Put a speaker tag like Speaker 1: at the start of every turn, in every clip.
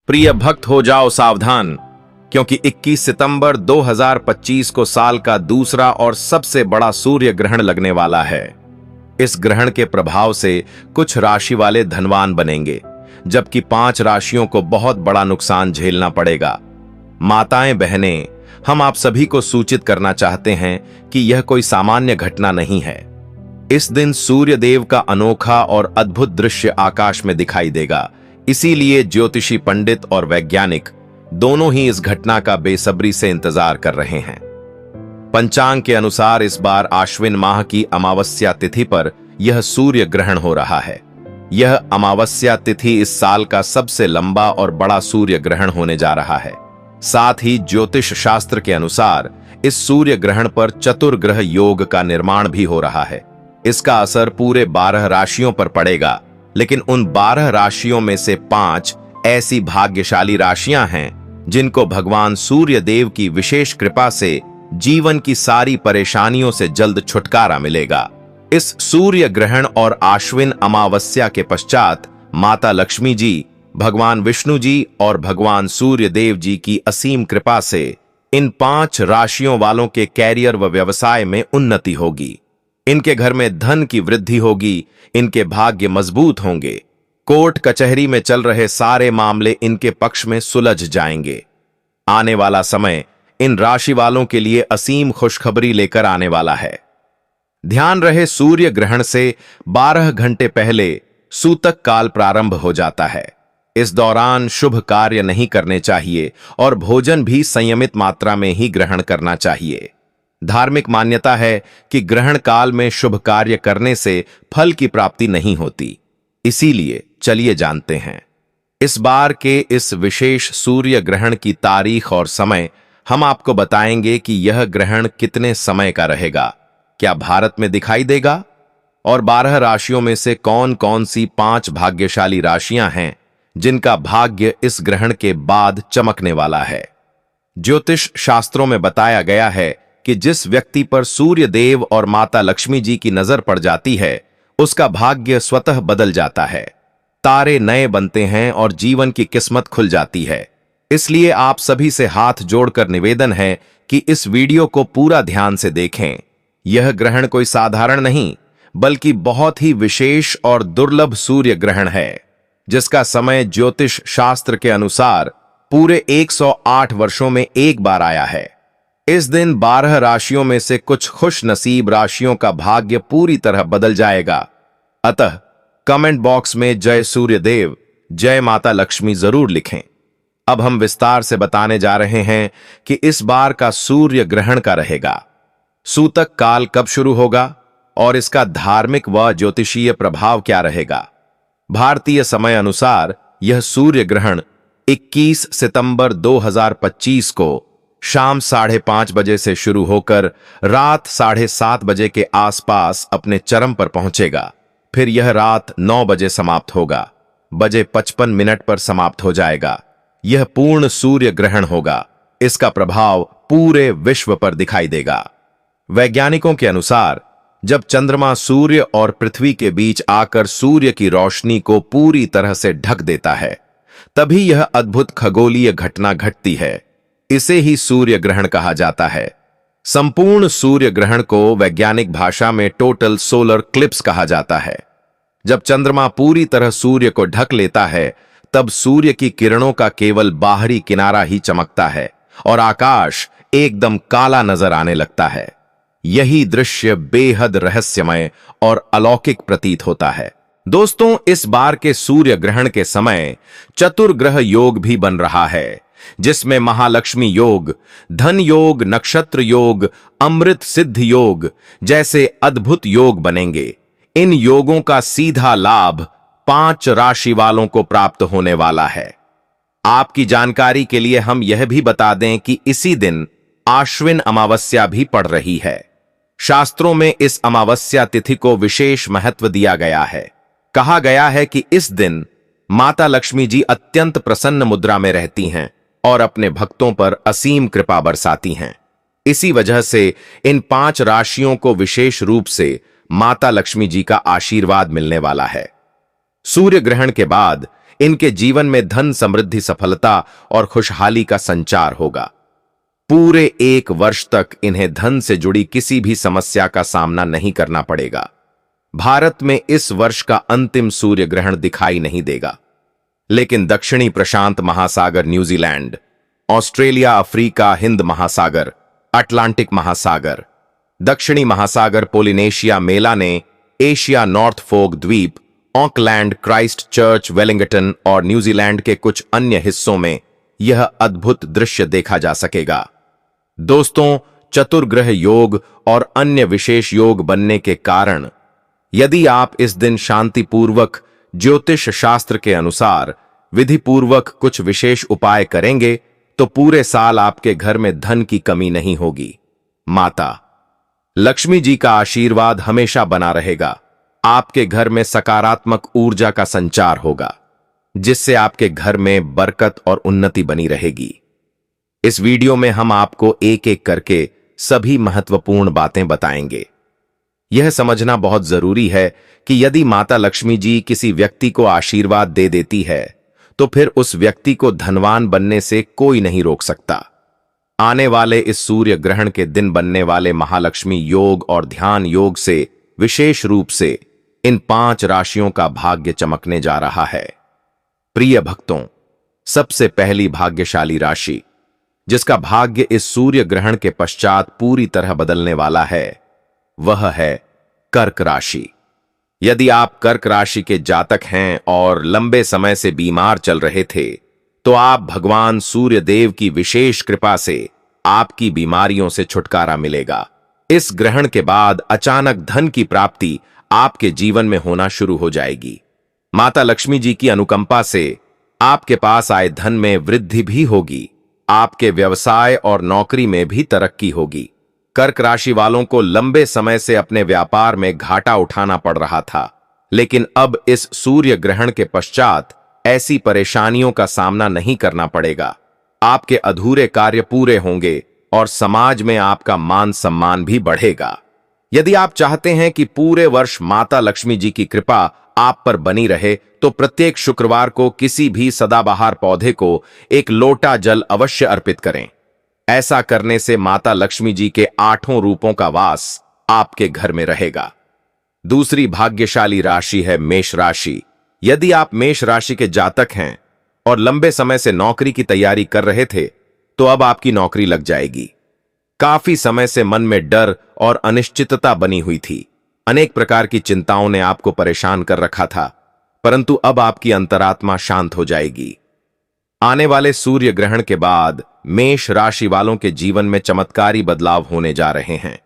Speaker 1: प्रिय भक्त हो जाओ सावधान, क्योंकि 21 सितंबर 2025 को साल का दूसरा और सबसे बड़ा सूर्य ग्रहण लगने वाला है। इस ग्रहण के प्रभाव से कुछ राशि वाले धनवान बनेंगे, जबकि 5 राशियों को बहुत बड़ा नुकसान झेलना पड़ेगा। माताएं बहनें, हम आप सभी को सूचित करना चाहते हैं कि यह कोई सामान्य घटना नहीं है। इस दिन सूर्य देव का अनोखा और अद्भुत दृश्य आकाश में दिखाई देगा। इसीलिए ज्योतिषी पंडित और वैज्ञानिक दोनों ही इस घटना का बेसब्री से इंतजार कर रहे हैं। पंचांग के अनुसार इस बार आश्विन माह की अमावस्या तिथि पर यह सूर्य ग्रहण हो रहा है। यह अमावस्या तिथि इस साल का सबसे लंबा और बड़ा सूर्य ग्रहण होने जा रहा है। साथ ही ज्योतिष शास्त्र के अनुसार इस सूर्य ग्रहण पर चतुर्ग्रह योग का निर्माण भी हो रहा है। इसका असर पूरे 12 राशियों पर पड़ेगा, लेकिन उन 12 राशियों में से 5 ऐसी भाग्यशाली राशियां हैं जिनको भगवान सूर्य देव की विशेष कृपा से जीवन की सारी परेशानियों से जल्द छुटकारा मिलेगा। इस सूर्य ग्रहण और आश्विन अमावस्या के पश्चात माता लक्ष्मी जी, भगवान विष्णु जी और भगवान सूर्य देव जी की असीम कृपा से इन 5 राशियों वालों के कैरियर व व्यवसाय में उन्नति होगी। इनके घर में धन की वृद्धि होगी, इनके भाग्य मजबूत होंगे। कोर्ट कचहरी में चल रहे सारे मामले इनके पक्ष में सुलझ जाएंगे। आने वाला समय इन राशि वालों के लिए असीम खुशखबरी लेकर आने वाला है। ध्यान रहे, सूर्य ग्रहण से 12 घंटे पहले सूतक काल प्रारंभ हो जाता है। इस दौरान शुभ कार्य नहीं करने चाहिए और भोजन भी संयमित मात्रा में ही ग्रहण करना चाहिए। धार्मिक मान्यता है कि ग्रहण काल में शुभ कार्य करने से फल की प्राप्ति नहीं होती। इसीलिए चलिए जानते हैं इस बार के इस विशेष सूर्य ग्रहण की तारीख और समय। हम आपको बताएंगे कि यह ग्रहण कितने समय का रहेगा, क्या भारत में दिखाई देगा, और 12 राशियों में से कौन कौन सी 5 भाग्यशाली राशियां हैं जिनका भाग्य इस ग्रहण के बाद चमकने वाला है। ज्योतिष शास्त्रों में बताया गया है कि जिस व्यक्ति पर सूर्य देव और माता लक्ष्मी जी की नजर पड़ जाती है, उसका भाग्य स्वतः बदल जाता है। तारे नए बनते हैं और जीवन की किस्मत खुल जाती है। इसलिए आप सभी से हाथ जोड़कर निवेदन है कि इस वीडियो को पूरा ध्यान से देखें। यह ग्रहण कोई साधारण नहीं, बल्कि बहुत ही विशेष और दुर्लभ सूर्य ग्रहण है, जिसका समय ज्योतिष शास्त्र के अनुसार पूरे 108 वर्षों में एक बार आया है। इस दिन 12 राशियों में से कुछ खुश नसीब राशियों का भाग्य पूरी तरह बदल जाएगा। अतः कमेंट बॉक्स में जय सूर्यदेव, जय माता लक्ष्मी जरूर लिखें। अब हम विस्तार से बताने जा रहे हैं कि इस बार का सूर्य ग्रहण का रहेगा। सूतक काल कब शुरू होगा और इसका धार्मिक व ज्योतिषीय प्रभाव क्या रहेगा। भारतीय समय अनुसार यह सूर्य ग्रहण 21 सितंबर 2025 को शाम 5:30 बजे से शुरू होकर रात 7:30 बजे के आसपास अपने चरम पर पहुंचेगा। फिर यह रात 9 बजे समाप्त होगा, बजे 55 मिनट पर समाप्त हो जाएगा। यह पूर्ण सूर्य ग्रहण होगा। इसका प्रभाव पूरे विश्व पर दिखाई देगा। वैज्ञानिकों के अनुसार जब चंद्रमा सूर्य और पृथ्वी के बीच आकर सूर्य की रोशनी को पूरी तरह से ढक देता है, तभी यह अद्भुत खगोलीय घटना घटती है। इसे ही सूर्य ग्रहण कहा जाता है। संपूर्ण सूर्य ग्रहण को वैज्ञानिक भाषा में टोटल सोलर क्लिप्स कहा जाता है। जब चंद्रमा पूरी तरह सूर्य को ढक लेता है, तब सूर्य की किरणों का केवल बाहरी किनारा ही चमकता है और आकाश एकदम काला नजर आने लगता है। यही दृश्य बेहद रहस्यमय और अलौकिक प्रतीत होता है। दोस्तों, इस बार के सूर्य ग्रहण के समय चतुर्ग्रह योग भी बन रहा है, जिसमें महालक्ष्मी योग, धन योग, नक्षत्र योग, अमृत सिद्ध योग जैसे अद्भुत योग बनेंगे। इन योगों का सीधा लाभ 5 राशि वालों को प्राप्त होने वाला है। आपकी जानकारी के लिए हम यह भी बता दें कि इसी दिन आश्विन अमावस्या भी पड़ रही है। शास्त्रों में इस अमावस्या तिथि को विशेष महत्व दिया गया है। कहा गया है कि इस दिन माता लक्ष्मी जी अत्यंत प्रसन्न मुद्रा में रहती हैं और अपने भक्तों पर असीम कृपा बरसाती हैं। इसी वजह से इन 5 राशियों को विशेष रूप से माता लक्ष्मी जी का आशीर्वाद मिलने वाला है। सूर्य ग्रहण के बाद इनके जीवन में धन, समृद्धि, सफलता और खुशहाली का संचार होगा। पूरे 1 वर्ष तक इन्हें धन से जुड़ी किसी भी समस्या का सामना नहीं करना पड़ेगा। भारत में इस वर्ष का अंतिम सूर्य ग्रहण दिखाई नहीं देगा, लेकिन दक्षिणी प्रशांत महासागर, न्यूजीलैंड, ऑस्ट्रेलिया, अफ्रीका, हिंद महासागर, अटलांटिक महासागर, दक्षिणी महासागर, पोलिनेशिया, मेलाने, एशिया, नॉर्थ फोक द्वीप, ऑकलैंड, क्राइस्ट चर्च, वेलिंगटन और न्यूजीलैंड के कुछ अन्य हिस्सों में यह अद्भुत दृश्य देखा जा सकेगा। दोस्तों, चतुर्ग्रह योग और अन्य विशेष योग बनने के कारण यदि आप इस दिन शांतिपूर्वक ज्योतिष शास्त्र के अनुसार विधिपूर्वक कुछ विशेष उपाय करेंगे तो पूरे साल आपके घर में धन की कमी नहीं होगी। माता लक्ष्मी जी का आशीर्वाद हमेशा बना रहेगा। आपके घर में सकारात्मक ऊर्जा का संचार होगा, जिससे आपके घर में बरकत और उन्नति बनी रहेगी। इस वीडियो में हम आपको एक एक करके सभी महत्वपूर्ण बातें बताएंगे। यह समझना बहुत जरूरी है कि यदि माता लक्ष्मी जी किसी व्यक्ति को आशीर्वाद दे देती है तो फिर उस व्यक्ति को धनवान बनने से कोई नहीं रोक सकता। आने वाले इस सूर्य ग्रहण के दिन बनने वाले महालक्ष्मी योग और ध्यान योग से विशेष रूप से इन 5 राशियों का भाग्य चमकने जा रहा है। प्रिय भक्तों, सबसे पहली भाग्यशाली राशि जिसका भाग्य इस सूर्य ग्रहण के पश्चात पूरी तरह बदलने वाला है वह है कर्क राशि। यदि आप कर्क राशि के जातक हैं और लंबे समय से बीमार चल रहे थे तो आप भगवान सूर्य देव की विशेष कृपा से आपकी बीमारियों से छुटकारा मिलेगा। इस ग्रहण के बाद अचानक धन की प्राप्ति आपके जीवन में होना शुरू हो जाएगी। माता लक्ष्मी जी की अनुकंपा से आपके पास आए धन में वृद्धि भी होगी। आपके व्यवसाय और नौकरी में भी तरक्की होगी। कर्क राशि वालों को लंबे समय से अपने व्यापार में घाटा उठाना पड़ रहा था, लेकिन अब इस सूर्य ग्रहण के पश्चात ऐसी परेशानियों का सामना नहीं करना पड़ेगा। आपके अधूरे कार्य पूरे होंगे और समाज में आपका मान सम्मान भी बढ़ेगा। यदि आप चाहते हैं कि पूरे वर्ष माता लक्ष्मी जी की कृपा आप पर बनी रहे तो प्रत्येक शुक्रवार को किसी भी सदाबहार पौधे को एक लोटा जल अवश्य अर्पित करें। ऐसा करने से माता लक्ष्मी जी के 8 रूपों का वास आपके घर में रहेगा। दूसरी भाग्यशाली राशि है मेष राशि। यदि आप मेष राशि के जातक हैं और लंबे समय से नौकरी की तैयारी कर रहे थे तो अब आपकी नौकरी लग जाएगी। काफी समय से मन में डर और अनिश्चितता बनी हुई थी। अनेक प्रकार की चिंताओं ने आपको परेशान कर रखा था, परंतु अब आपकी अंतरात्मा शांत हो जाएगी। आने वाले सूर्य ग्रहण के बाद मेष राशि वालों के जीवन में चमत्कारी बदलाव होने जा रहे हैं।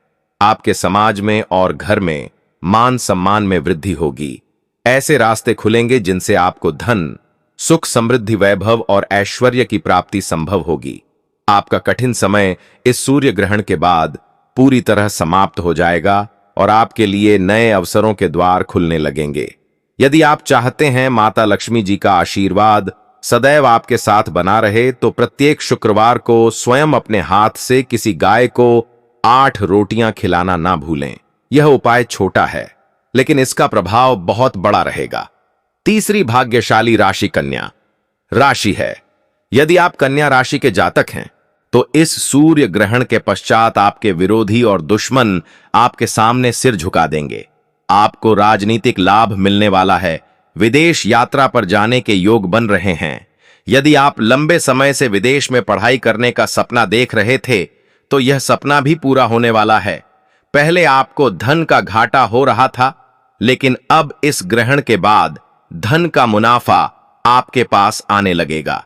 Speaker 1: आपके समाज में और घर में मान सम्मान में वृद्धि होगी। ऐसे रास्ते खुलेंगे जिनसे आपको धन, सुख, समृद्धि, वैभव और ऐश्वर्य की प्राप्ति संभव होगी। आपका कठिन समय इस सूर्य ग्रहण के बाद पूरी तरह समाप्त हो जाएगा और आपके लिए नए अवसरों के द्वार खुलने लगेंगे। यदि आप चाहते हैं माता लक्ष्मी जी का आशीर्वाद सदैव आपके साथ बना रहे तो प्रत्येक शुक्रवार को स्वयं अपने हाथ से किसी गाय को 8 रोटियां खिलाना ना भूलें। यह उपाय छोटा है लेकिन इसका प्रभाव बहुत बड़ा रहेगा। तीसरी भाग्यशाली राशि कन्या राशि है। यदि आप कन्या राशि के जातक हैं तो इस सूर्य ग्रहण के पश्चात आपके विरोधी और दुश्मन आपके सामने सिर झुका देंगे। आपको राजनीतिक लाभ मिलने वाला है। विदेश यात्रा पर जाने के योग बन रहे हैं। यदि आप लंबे समय से विदेश में पढ़ाई करने का सपना देख रहे थे तो यह सपना भी पूरा होने वाला है। पहले आपको धन का घाटा हो रहा था, लेकिन अब इस ग्रहण के बाद धन का मुनाफा आपके पास आने लगेगा।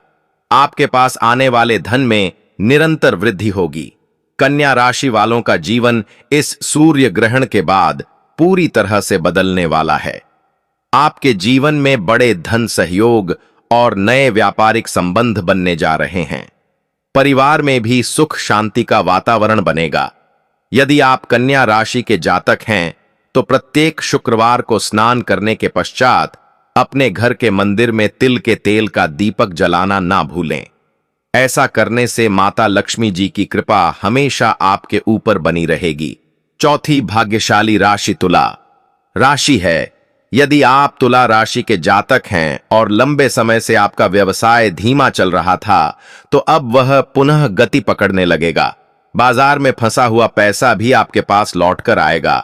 Speaker 1: आपके पास आने वाले धन में निरंतर वृद्धि होगी। कन्या राशि वालों का जीवन इस सूर्य ग्रहण के बाद पूरी तरह से बदलने वाला है। आपके जीवन में बड़े धन सहयोग और नए व्यापारिक संबंध बनने जा रहे हैं। परिवार में भी सुख शांति का वातावरण बनेगा। यदि आप कन्या राशि के जातक हैं तो प्रत्येक शुक्रवार को स्नान करने के पश्चात अपने घर के मंदिर में तिल के तेल का दीपक जलाना ना भूलें। ऐसा करने से माता लक्ष्मी जी की कृपा हमेशा आपके ऊपर बनी रहेगी। चौथी भाग्यशाली राशि तुला राशि है। यदि आप तुला राशि के जातक हैं और लंबे समय से आपका व्यवसाय धीमा चल रहा था, तो अब वह पुनः गति पकड़ने लगेगा। बाजार में फंसा हुआ पैसा भी आपके पास लौट कर आएगा।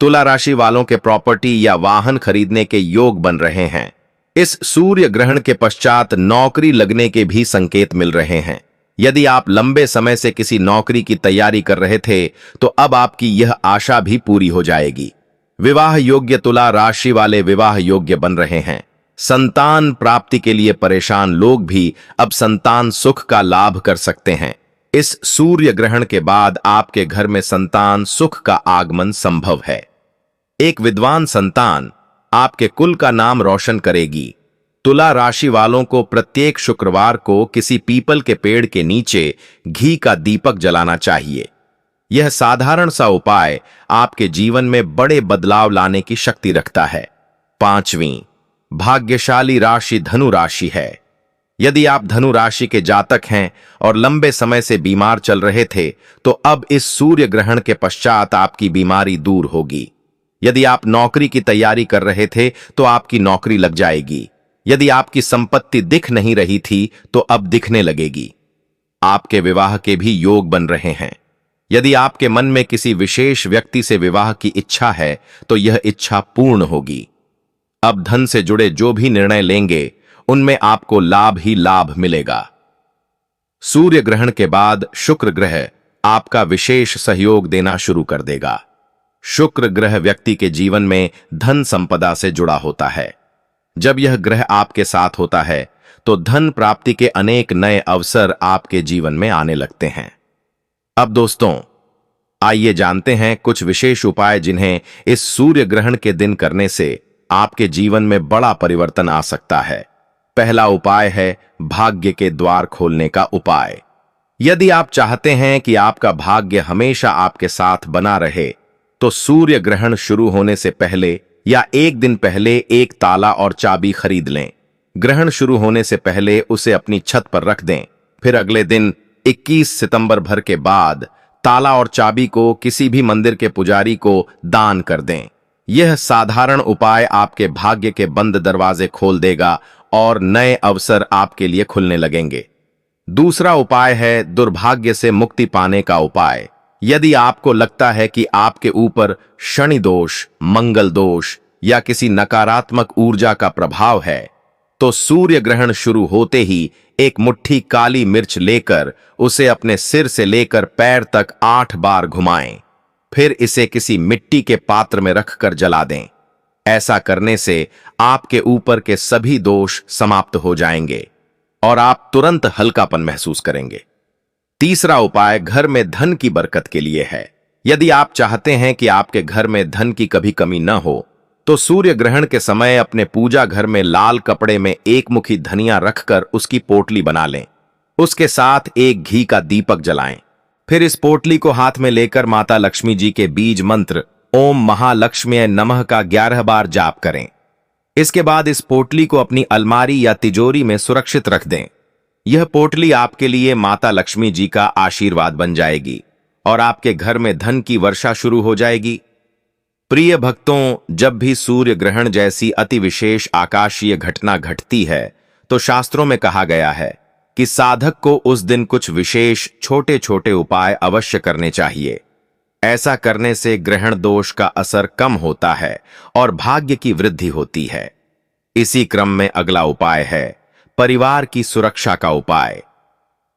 Speaker 1: तुला राशि वालों के प्रॉपर्टी या वाहन खरीदने के योग बन रहे हैं। इस सूर्य ग्रहण के पश्चात नौकरी लगने के भी संकेत मिल रहे हैं। यदि आप लंबे समय से किसी नौकरी की तैयारी कर रहे थे, तो अब आपकी यह आशा भी पूरी हो जाएगी। विवाह योग्य तुला राशि वाले विवाह योग्य बन रहे हैं। संतान प्राप्ति के लिए परेशान लोग भी अब संतान सुख का लाभ कर सकते हैं। इस सूर्य ग्रहण के बाद आपके घर में संतान सुख का आगमन संभव है। एक विद्वान संतान आपके कुल का नाम रोशन करेगी। तुला राशि वालों को प्रत्येक शुक्रवार को किसी पीपल के पेड़ के नीचे घी का दीपक जलाना चाहिए। यह साधारण सा उपाय आपके जीवन में बड़े बदलाव लाने की शक्ति रखता है। 5वीं भाग्यशाली राशि धनु राशि है। यदि आप धनु राशि के जातक हैं और लंबे समय से बीमार चल रहे थे, तो अब इस सूर्य ग्रहण के पश्चात आपकी बीमारी दूर होगी। यदि आप नौकरी की तैयारी कर रहे थे, तो आपकी नौकरी लग जाएगी। यदि आपकी संपत्ति दिख नहीं रही थी, तो अब दिखने लगेगी। आपके विवाह के भी योग बन रहे हैं। यदि आपके मन में किसी विशेष व्यक्ति से विवाह की इच्छा है, तो यह इच्छा पूर्ण होगी। अब धन से जुड़े जो भी निर्णय लेंगे, उनमें आपको लाभ ही लाभ मिलेगा। सूर्य ग्रहण के बाद शुक्र ग्रह आपका विशेष सहयोग देना शुरू कर देगा। शुक्र ग्रह व्यक्ति के जीवन में धन संपदा से जुड़ा होता है। जब यह ग्रह आपके साथ होता है, तो धन प्राप्ति के अनेक नए अवसर आपके जीवन में आने लगते हैं। अब दोस्तों, आइए जानते हैं कुछ विशेष उपाय जिन्हें इस सूर्य ग्रहण के दिन करने से आपके जीवन में बड़ा परिवर्तन आ सकता है। पहला उपाय है भाग्य के द्वार खोलने का उपाय। यदि आप चाहते हैं कि आपका भाग्य हमेशा आपके साथ बना रहे, तो सूर्य ग्रहण शुरू होने से पहले या एक दिन पहले एक ताला और चाबी खरीद लें। ग्रहण शुरू होने से पहले उसे अपनी छत पर रख दें। फिर अगले दिन 21 सितंबर भर के बाद ताला और चाबी को किसी भी मंदिर के पुजारी को दान कर दें। यह साधारण उपाय आपके भाग्य के बंद दरवाजे खोल देगा और नए अवसर आपके लिए खुलने लगेंगे। दूसरा उपाय है दुर्भाग्य से मुक्ति पाने का उपाय। यदि आपको लगता है कि आपके ऊपर शनि दोष, मंगल दोष या किसी नकारात्मक ऊर्जा का प्रभाव है, तो सूर्य ग्रहण शुरू होते ही एक मुट्ठी काली मिर्च लेकर उसे अपने सिर से लेकर पैर तक 8 बार घुमाएं। फिर इसे किसी मिट्टी के पात्र में रखकर जला दें। ऐसा करने से आपके ऊपर के सभी दोष समाप्त हो जाएंगे और आप तुरंत हल्कापन महसूस करेंगे। तीसरा उपाय घर में धन की बरकत के लिए है। यदि आप चाहते हैं कि आपके घर में धन की कभी कमी न हो, तो सूर्य ग्रहण के समय अपने पूजा घर में लाल कपड़े में एक मुट्ठी धनिया रखकर उसकी पोटली बना लें। उसके साथ एक घी का दीपक जलाएं। फिर इस पोटली को हाथ में लेकर माता लक्ष्मी जी के बीज मंत्र ओम महालक्ष्म्यै नमः का 11 बार जाप करें। इसके बाद इस पोटली को अपनी अलमारी या तिजोरी में सुरक्षित रख दें। यह पोटली आपके लिए माता लक्ष्मी जी का आशीर्वाद बन जाएगी और आपके घर में धन की वर्षा शुरू हो जाएगी। प्रिय भक्तों, जब भी सूर्य ग्रहण जैसी अति विशेष आकाशीय घटना घटती है, तो शास्त्रों में कहा गया है कि साधक को उस दिन कुछ विशेष छोटे छोटे उपाय अवश्य करने चाहिए। ऐसा करने से ग्रहण दोष का असर कम होता है और भाग्य की वृद्धि होती है। इसी क्रम में अगला उपाय है परिवार की सुरक्षा का उपाय।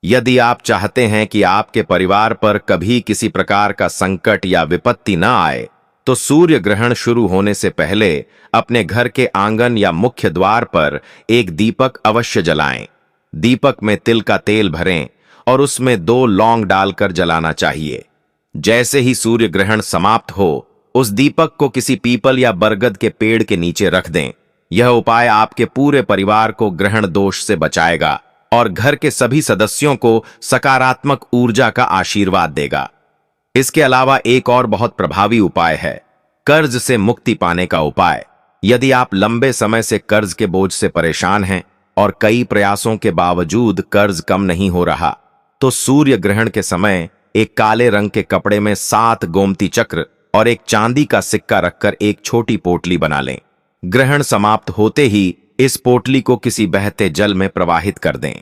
Speaker 1: यदि आप चाहते हैं कि आपके परिवार पर कभी किसी प्रकार का संकट या विपत्ति न आए, तो सूर्य ग्रहण शुरू होने से पहले अपने घर के आंगन या मुख्य द्वार पर एक दीपक अवश्य जलाएं। दीपक में तिल का तेल भरें और उसमें 2 लौंग डालकर जलाना चाहिए। जैसे ही सूर्य ग्रहण समाप्त हो, उस दीपक को किसी पीपल या बरगद के पेड़ के नीचे रख दें। यह उपाय आपके पूरे परिवार को ग्रहण दोष से बचाएगा और घर के सभी सदस्यों को सकारात्मक ऊर्जा का आशीर्वाद देगा। इसके अलावा एक और बहुत प्रभावी उपाय है कर्ज से मुक्ति पाने का उपाय। यदि आप लंबे समय से कर्ज के बोझ से परेशान हैं और कई प्रयासों के बावजूद कर्ज कम नहीं हो रहा, तो सूर्य ग्रहण के समय एक काले रंग के कपड़े में 7 गोमती चक्र और एक चांदी का सिक्का रखकर एक छोटी पोटली बना लें। ग्रहण समाप्त होते ही इस पोटली को किसी बहते जल में प्रवाहित कर दें।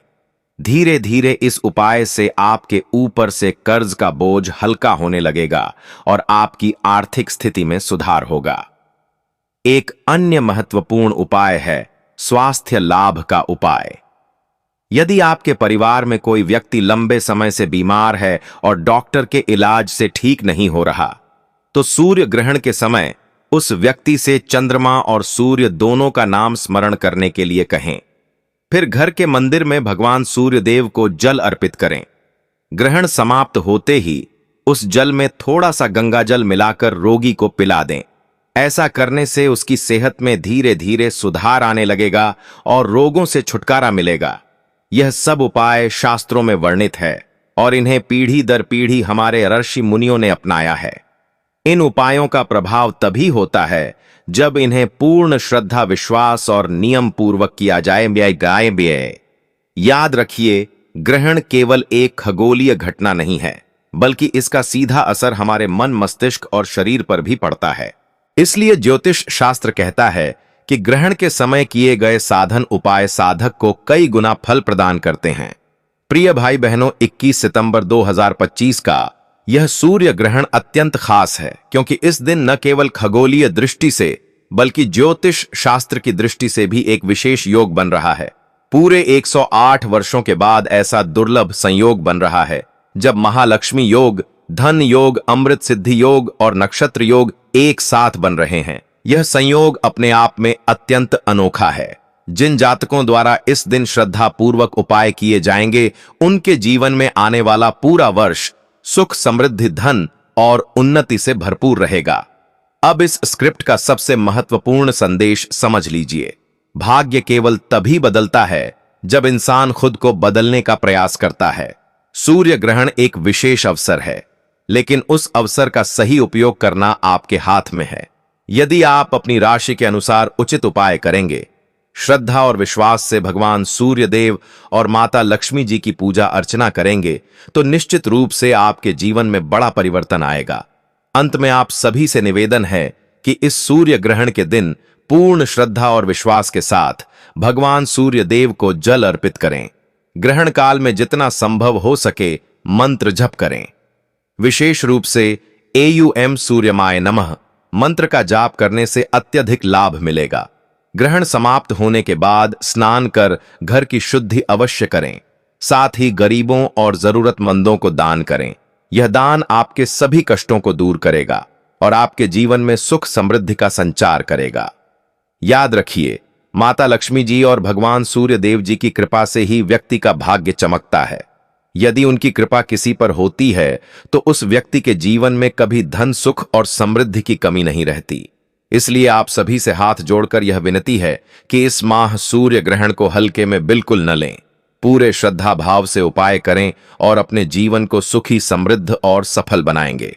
Speaker 1: धीरे धीरे इस उपाय से आपके ऊपर से कर्ज का बोझ हल्का होने लगेगा और आपकी आर्थिक स्थिति में सुधार होगा। एक अन्य महत्वपूर्ण उपाय है स्वास्थ्य लाभ का उपाय। यदि आपके परिवार में कोई व्यक्ति लंबे समय से बीमार है और डॉक्टर के इलाज से ठीक नहीं हो रहा, तो सूर्य ग्रहण के समय उस व्यक्ति से चंद्रमा और सूर्य दोनों का नाम स्मरण करने के लिए कहें। फिर घर के मंदिर में भगवान सूर्य देव को जल अर्पित करें। ग्रहण समाप्त होते ही उस जल में थोड़ा सा गंगा जल मिलाकर रोगी को पिला दें। ऐसा करने से उसकी सेहत में धीरे धीरे सुधार आने लगेगा और रोगों से छुटकारा मिलेगा। यह सब उपाय शास्त्रों में वर्णित है और इन्हें पीढ़ी दर पीढ़ी हमारे ऋषि मुनियों ने अपनाया है। इन उपायों का प्रभाव तभी होता है जब इन्हें पूर्ण श्रद्धा, विश्वास और नियम पूर्वक किया जाए। याद रखिए, ग्रहण केवल एक खगोलीय घटना नहीं है, बल्कि इसका सीधा असर हमारे मन, मस्तिष्क और शरीर पर भी पड़ता है। इसलिए ज्योतिष शास्त्र कहता है कि ग्रहण के समय किए गए साधन उपाय साधक को कई गुना फल प्रदान करते हैं। प्रिय भाई बहनों, 21 सितंबर 2025 का यह सूर्य ग्रहण अत्यंत खास है, क्योंकि इस दिन न केवल खगोलीय दृष्टि से बल्कि ज्योतिष शास्त्र की दृष्टि से भी एक विशेष योग बन रहा है। पूरे 108 वर्षों के बाद ऐसा दुर्लभ संयोग बन रहा है जब महालक्ष्मी योग, धन योग, अमृत सिद्धि योग और नक्षत्र योग एक साथ बन रहे हैं। यह संयोग अपने आप में अत्यंत अनोखा है। जिन जातकों द्वारा इस दिन श्रद्धा पूर्वक उपाय किए जाएंगे, उनके जीवन में आने वाला पूरा वर्ष सुख, समृद्धि, धन और उन्नति से भरपूर रहेगा। अब इस स्क्रिप्ट का सबसे महत्वपूर्ण संदेश समझ लीजिए। भाग्य केवल तभी बदलता है जब इंसान खुद को बदलने का प्रयास करता है। सूर्य ग्रहण एक विशेष अवसर है, लेकिन उस अवसर का सही उपयोग करना आपके हाथ में है। यदि आप अपनी राशि के अनुसार उचित उपाय करेंगे, श्रद्धा और विश्वास से भगवान सूर्य देव और माता लक्ष्मी जी की पूजा अर्चना करेंगे, तो निश्चित रूप से आपके जीवन में बड़ा परिवर्तन आएगा। अंत में आप सभी से निवेदन है कि इस सूर्य ग्रहण के दिन पूर्ण श्रद्धा और विश्वास के साथ भगवान सूर्य देव को जल अर्पित करें। ग्रहण काल में जितना संभव हो सके मंत्र जप करें। विशेष रूप से AUM सूर्यमाय नमः मंत्र का जाप करने से अत्यधिक लाभ मिलेगा। ग्रहण समाप्त होने के बाद स्नान कर घर की शुद्धि अवश्य करें। साथ ही गरीबों और जरूरतमंदों को दान करें। यह दान आपके सभी कष्टों को दूर करेगा और आपके जीवन में सुख समृद्धि का संचार करेगा। याद रखिए, माता लक्ष्मी जी और भगवान सूर्य देव जी की कृपा से ही व्यक्ति का भाग्य चमकता है। यदि उनकी कृपा किसी पर होती है तो उस व्यक्ति के जीवन में कभी धन, सुख और समृद्धि की कमी नहीं रहती। इसलिए आप सभी से हाथ जोड़कर यह विनती है कि इस माह सूर्य ग्रहण को हल्के में बिल्कुल न लें। पूरे श्रद्धा भाव से उपाय करें और अपने जीवन को सुखी, समृद्ध और सफल बनाएंगे।